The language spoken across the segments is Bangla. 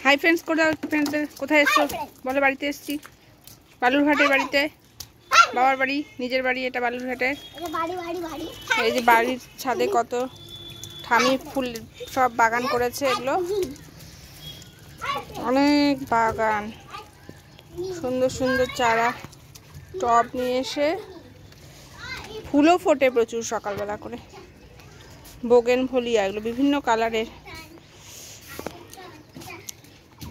হাই ফ্রেন্ডস ফ্রেন্ডসদের কোথায় এসছো বলো? বাড়িতে এসেছি, বালুরঘাটের বাড়িতে, বাবার বাড়ি, নিজের বাড়ি এটা বালুরঘাটে। এই যে বাড়ির ছাদে কত ঠামি ফুল সব বাগান করেছে, এগুলো অনেক বাগান, সুন্দর সুন্দর চারা টব নিয়ে এসে ফুলও ফোটে প্রচুর সকালবেলা করে, বোগেনভেলিয়া, এগুলো বিভিন্ন কালারের,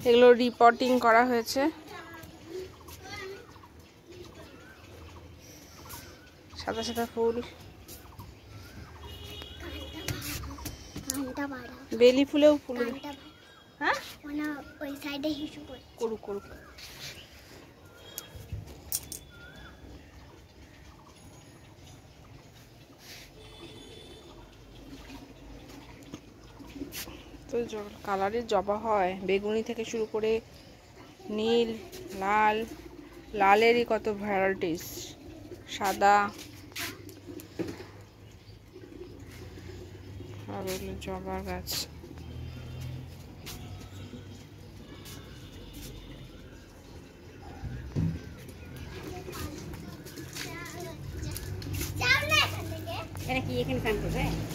এগুলো রিপোর্টিং করা হয়েছে। সাদা সাদা ফুল, বেলি ফুলেও ফুল। হ্যাঁ করুক করুক। তো কালারের জবা হয়, বেগুনি থেকে শুরু করে নীল, লাল, লালেরই কত ভ্যারাইটিস, সাদা, আর হলো জবা গাছ।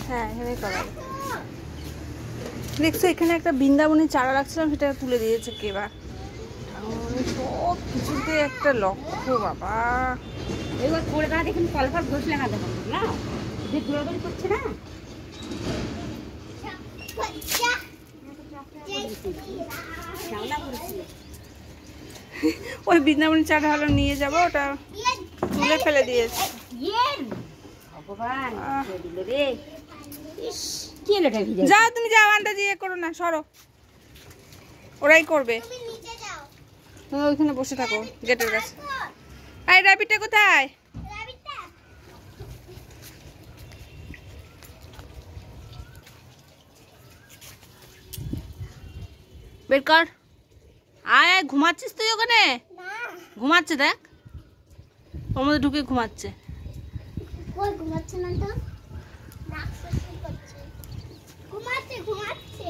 হ্যাঁ এখানে করা। দেখছো এখানে একটা বৃন্দাবনী চারা রাখছিলাম, সেটা তুলে দিয়েছে কেবা। সব কিছুতে একটা লক্ষ্য বাবা। এবার করে দাঁড়া দেখুন, কলপার ঘষ লাগাতে হবে না, যে ঘোরাঘুরি করছে না। ওই বৃন্দাবনী চারা হলো নিয়ে যাবো, ওটা তুলে ফেলে দিয়েছে। যা তুমি যাও, আন্দাজি ইয়ে করো না, সরো, ওরাই করবে। তুমি ওইখানে বসে থাকো গেটের কাছে। এই রাবিটটা কোথায়? বের কর, আয় আয়। ঘুমাচ্ছিস তুই ওখানে? ঘুমাচ্ছে, দেখ ওর মধ্যে ঢুকে ঘুমাচ্ছে। ঘুমাচ্ছে না তো, ঘুমাচ্ছে ঘুমাচ্ছে।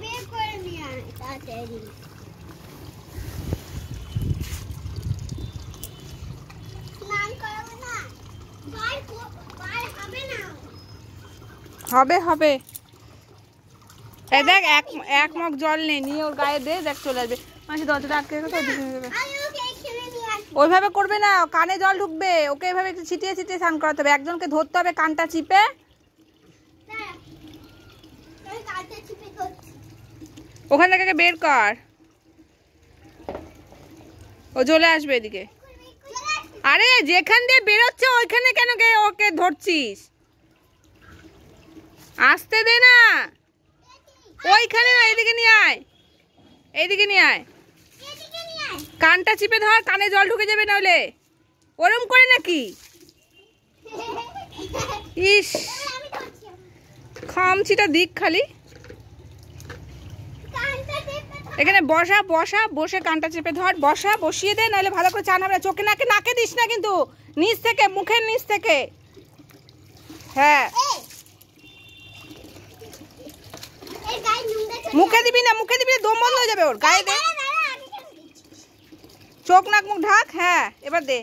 বের করে নিয়ে আয় তাড়াতাড়ি। স্নান করাবো না, হবে না। হবে হবে। এই দেখ এক মগ জল নে, নিয়ে ওর গায়ে দে, দেখ চলে আসবে। মাসি দরজাটা আটকে রেখে তো ওইভাবে করবে না, কানে জল ঢুকবে, ওকে এভাবে একটু ছিটিয়ে ছিটিয়ে স্নান করাতে হবে। একজনকে ধরতে হবে কানটা চিপে। ওখান থেকে বের কর, ও চলে আসবে এদিকে। আরে যেখান দিয়ে বেরোচ্ছে ওইখানে কেন ওকে ধরছিস? আসতে দে না, ওইখানে না, এইদিকে নিয়ে আয়, এইদিকে নিয়ে আয়। কানটা চিপে ধর, কানে জল ঢুকে যাবে নাহলে। ওরম করে নাকি? ইস, খামচিটা দিক খালি। এখানে বসা বসা, বসে কানটা চেপে ধর, বসা, বসিয়ে দে, নাহলে ভালো করে চান হবে না। চোখে নাকে নাকে দিস না কিন্তু, নিচ থেকে, মুখের নিচ থেকে। হ্যাঁ মুখে দিবি না, মুখে দিবি না, দম বন্ধ হয়ে যাবে ওর। গায়ে দে, চোখ নাক মুখ ঢাক। হ্যাঁ এবার দে।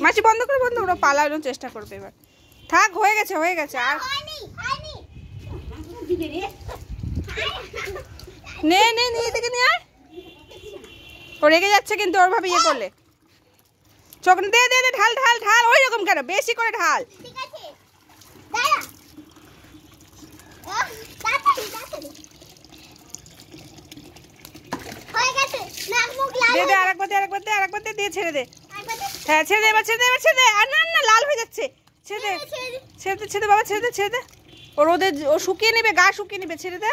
মাসি বন্ধ করে, বন্ধ করে, পালানোর চেষ্টা করবে এবার। থাক, হয়ে গেছে হয়ে গেছে। আর নে নে, নিয়ে দিকে নিয়ে আয়। ও রেগে যাচ্ছে কিন্তু ওর ভাবে ইয়ে করলে। চোখ দে দে দে, ঢাল ঢাল ঢাল। ওই রকম কেন, বেশি করে ঢাল। দে দে, আরেকবার দে, আরেকবার দে, আরেকবার দে, দিয়ে ছেড়ে দে। হ্যাঁ ছেড়ে দে, এবার ছেড়ে দে, এবার ছেড়ে দে। আর না না, লাল হয়ে যাচ্ছে। ছেড়ে দে, ছেড়ে দে, ছেড়ে দে বাবা, ছেড়ে দে, ছেড়ে দে। ও রোদে, ও শুকিয়ে নেবে, গা শুকিয়ে নেবে। ছেড়ে দে,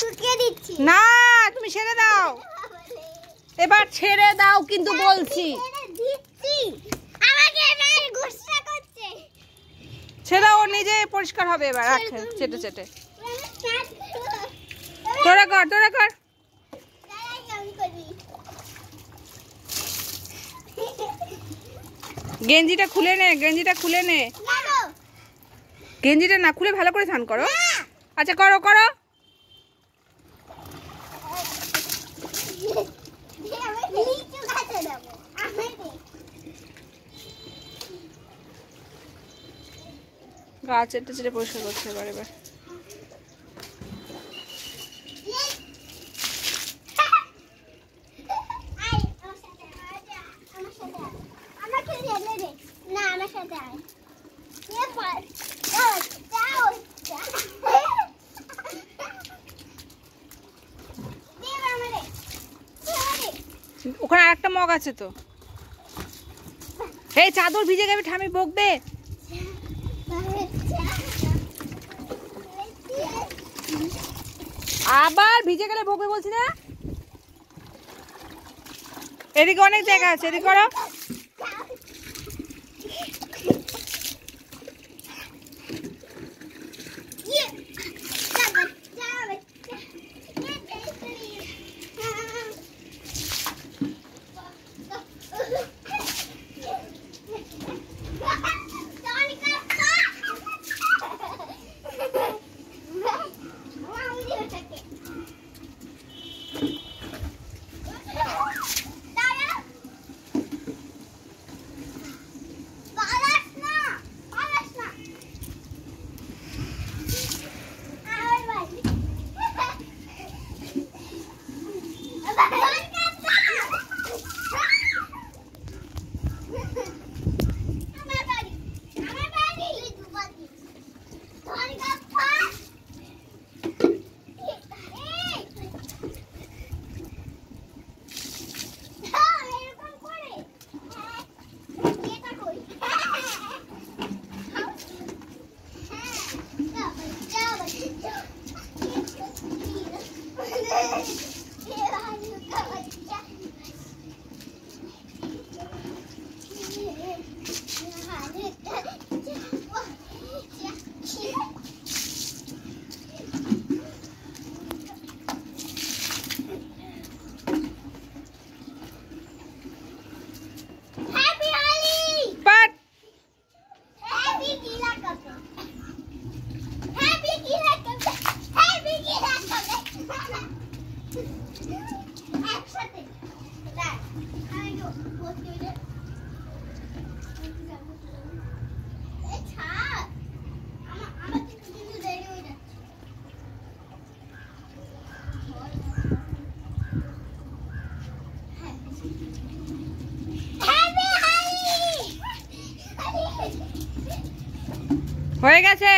শুকিয়ে দিচ্ছি না তুমি ছেড়ে দাও, এবার ছেড়ে দাও কিন্তু বলছি। ছেড়ে, ও নিজে পরিষ্কার হবে এবার। রাখ, চেটে চেটে। তোরা কর, তোরা কর। গেঞ্জিটা খুলে নে, গেঞ্জিটা খুলে নে। গেঞ্জিটা না খুলে ভালো করে স্নান করো। আচ্ছা করো করো। গা চেটে চেটে পরিষ্কার করছে এবার এবার। ওখানে আরেকটা মগ আছে তো। এই চাদর ভিজে যাবে, ঠামি বকবে। আবার ভিজে গেলে বকবে বলছি না। এদিকে অনেক জায়গা আছে, এদিকে করো। হয়ে গেছে।